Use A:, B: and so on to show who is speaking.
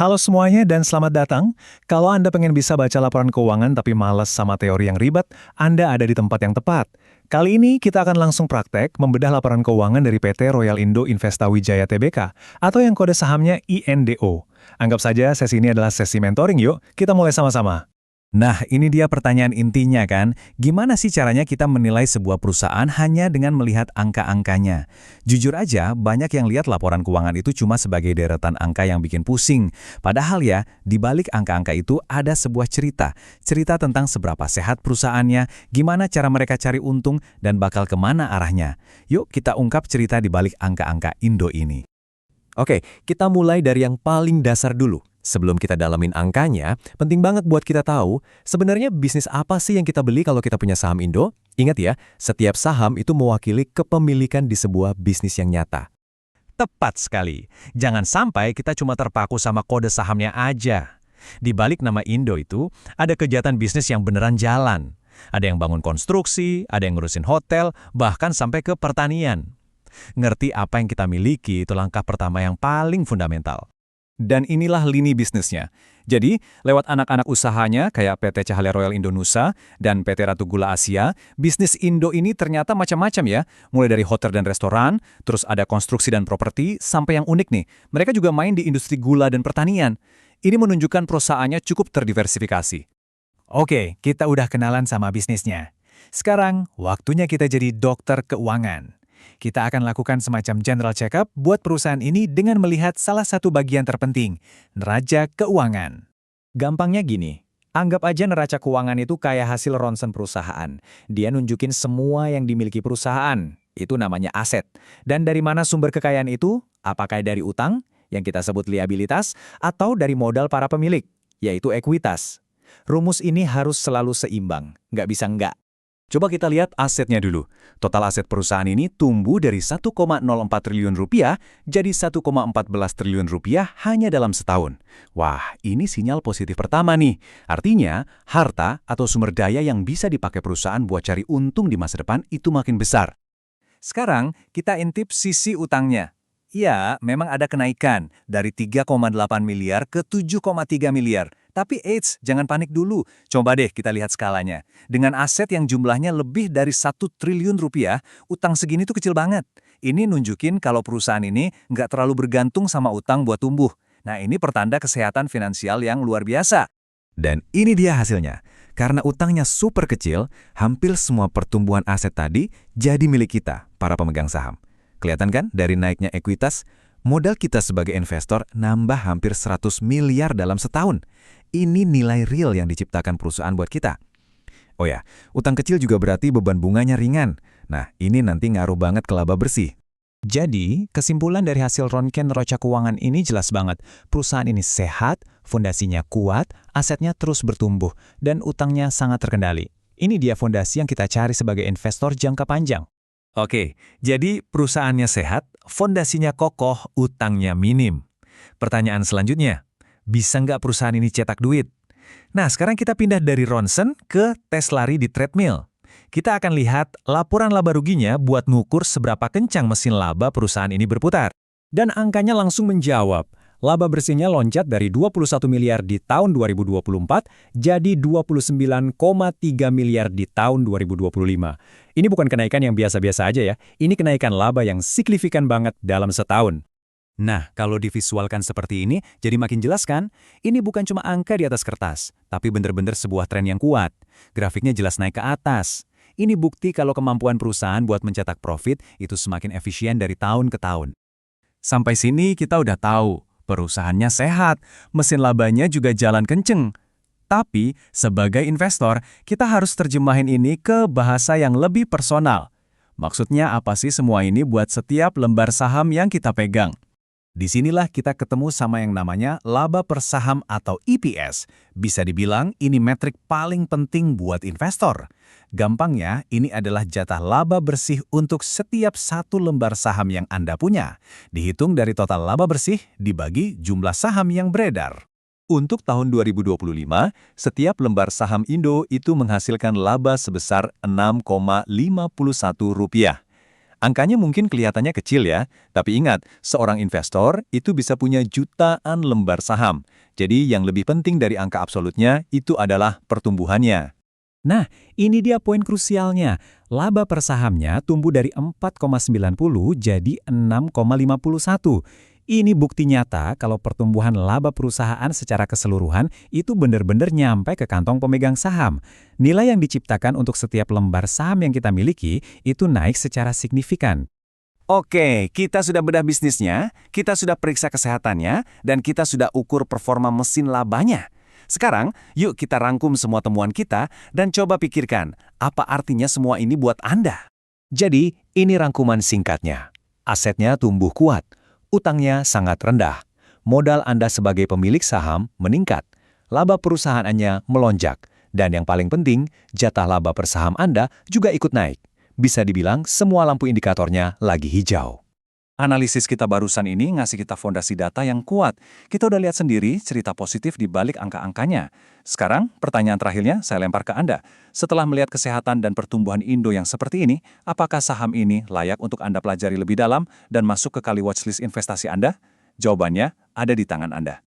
A: Halo semuanya dan selamat datang. Kalau Anda pengen bisa baca laporan keuangan tapi malas sama teori yang ribet, Anda ada di tempat yang tepat. Kali ini kita akan langsung praktek membedah laporan keuangan dari PT Royal Indo Investa Wijaya Tbk atau yang kode sahamnya INDO. Anggap saja sesi ini adalah sesi mentoring yuk, kita mulai sama-sama. Nah, ini dia pertanyaan intinya kan, gimana sih caranya kita menilai sebuah perusahaan hanya dengan melihat angka-angkanya? Jujur aja, banyak yang lihat laporan keuangan itu cuma sebagai deretan angka yang bikin pusing. Padahal ya, di balik angka-angka itu ada sebuah cerita. Cerita tentang seberapa sehat perusahaannya, gimana cara mereka cari untung, dan bakal kemana arahnya. Yuk kita ungkap cerita di balik angka-angka Indo ini.
B: Oke, kita mulai dari yang paling dasar dulu. Sebelum kita dalamin angkanya, penting banget buat kita tahu sebenarnya bisnis apa sih yang kita beli kalau kita punya saham Indo. Ingat ya, setiap saham itu mewakili kepemilikan di sebuah bisnis yang nyata.
A: Tepat sekali. Jangan sampai kita cuma terpaku sama kode sahamnya aja. Di balik nama Indo itu, ada kegiatan bisnis yang beneran jalan. Ada yang bangun konstruksi, ada yang ngurusin hotel, bahkan sampai ke pertanian. Ngerti apa yang kita miliki itu langkah pertama yang paling fundamental. Dan inilah lini bisnisnya. Jadi, lewat anak-anak usahanya kayak PT Cahaya Royal Indonesia dan PT Ratu Gula Asia, bisnis Indo ini ternyata macam-macam ya. Mulai dari hotel dan restoran, terus ada konstruksi dan properti, sampai yang unik nih. Mereka juga main di industri gula dan pertanian. Ini menunjukkan perusahaannya cukup terdiversifikasi. Oke, kita udah kenalan sama bisnisnya. Sekarang, waktunya kita jadi dokter keuangan. Kita akan lakukan semacam general check-up buat perusahaan ini dengan melihat salah satu bagian terpenting, neraca keuangan. Gampangnya gini, anggap aja neraca keuangan itu kayak hasil ronsen perusahaan. Dia nunjukin semua yang dimiliki perusahaan, itu namanya aset. Dan dari mana sumber kekayaan itu? Apakah dari utang, yang kita sebut liabilitas, atau dari modal para pemilik, yaitu ekuitas. Rumus ini harus selalu seimbang, nggak bisa nggak. Coba kita lihat asetnya dulu. Total aset perusahaan ini tumbuh dari 1,04 triliun rupiah jadi 1,14 triliun rupiah hanya dalam setahun. Wah, ini sinyal positif pertama nih. Artinya, harta atau sumber daya yang bisa dipakai perusahaan buat cari untung di masa depan itu makin besar. Sekarang, kita intip sisi utangnya. Ya, memang ada kenaikan dari 3,8 miliar ke 7,3 miliar. Tapi eits, jangan panik dulu. Coba deh kita lihat skalanya. Dengan aset yang jumlahnya lebih dari 1 triliun rupiah, utang segini tuh kecil banget. Ini nunjukin kalau perusahaan ini nggak terlalu bergantung sama utang buat tumbuh. Nah, ini pertanda kesehatan finansial yang luar biasa.
B: Dan ini dia hasilnya. Karena utangnya super kecil, hampir semua pertumbuhan aset tadi jadi milik kita, para pemegang saham. Kelihatan kan dari naiknya ekuitas, modal kita sebagai investor nambah hampir 100 miliar dalam setahun. Ini nilai real yang diciptakan perusahaan buat kita. Oh ya, utang kecil juga berarti beban bunganya ringan. Nah, ini nanti ngaruh banget ke laba bersih. Jadi, kesimpulan dari hasil rongken neraca keuangan ini jelas banget. Perusahaan ini sehat, fondasinya kuat, asetnya terus bertumbuh, dan utangnya sangat terkendali. Ini dia fondasi yang kita cari sebagai investor jangka panjang. Oke, jadi perusahaannya sehat, fondasinya kokoh, utangnya minim. Pertanyaan selanjutnya, bisa nggak perusahaan ini cetak duit? Nah, sekarang kita pindah dari ronsen ke tes lari di treadmill. Kita akan lihat laporan laba ruginya buat ngukur seberapa kencang mesin laba perusahaan ini berputar. Dan angkanya langsung menjawab. Laba bersihnya loncat dari 21 miliar di tahun 2024 jadi 29,3 miliar di tahun 2025. Ini bukan kenaikan yang biasa-biasa aja ya. Ini kenaikan laba yang signifikan banget dalam setahun. Nah, kalau divisualkan seperti ini, jadi makin jelas kan? Ini bukan cuma angka di atas kertas, tapi bener-bener sebuah tren yang kuat. Grafiknya jelas naik ke atas. Ini bukti kalau kemampuan perusahaan buat mencetak profit itu semakin efisien dari tahun ke tahun. Sampai sini kita udah tahu. Perusahaannya sehat, mesin labanya juga jalan kenceng. Tapi, sebagai investor, kita harus terjemahin ini ke bahasa yang lebih personal. Maksudnya apa sih semua ini buat setiap lembar saham yang kita pegang? Disinilah kita ketemu sama yang namanya laba per saham atau EPS. Bisa dibilang ini metrik paling penting buat investor. Gampangnya, ini adalah jatah laba bersih untuk setiap satu lembar saham yang Anda punya. Dihitung dari total laba bersih dibagi jumlah saham yang beredar. Untuk tahun 2025, setiap lembar saham Indo itu menghasilkan laba sebesar Rp6,51. Angkanya mungkin kelihatannya kecil ya, tapi ingat, seorang investor itu bisa punya jutaan lembar saham. Jadi yang lebih penting dari angka absolutnya itu adalah pertumbuhannya.
A: Nah, ini dia poin krusialnya. Laba per sahamnya tumbuh dari 4,90 jadi 6,51. Ini bukti nyata kalau pertumbuhan laba perusahaan secara keseluruhan itu benar-benar nyampe ke kantong pemegang saham. Nilai yang diciptakan untuk setiap lembar saham yang kita miliki itu naik secara signifikan.
B: Oke, kita sudah bedah bisnisnya, kita sudah periksa kesehatannya, dan kita sudah ukur performa mesin labanya. Sekarang, yuk kita rangkum semua temuan kita dan coba pikirkan, apa artinya semua ini buat Anda? Jadi, ini rangkuman singkatnya. Asetnya tumbuh kuat, utangnya sangat rendah, modal Anda sebagai pemilik saham meningkat, laba perusahaannya melonjak, dan yang paling penting, jatah laba per saham Anda juga ikut naik. Bisa dibilang semua lampu indikatornya lagi hijau. Analisis kita barusan ini ngasih kita fondasi data yang kuat. Kita udah lihat sendiri cerita positif di balik angka-angkanya. Sekarang, pertanyaan terakhirnya saya lempar ke Anda. Setelah melihat kesehatan dan pertumbuhan Indo yang seperti ini, apakah saham ini layak untuk Anda pelajari lebih dalam dan masuk ke kali watchlist investasi Anda? Jawabannya ada di tangan Anda.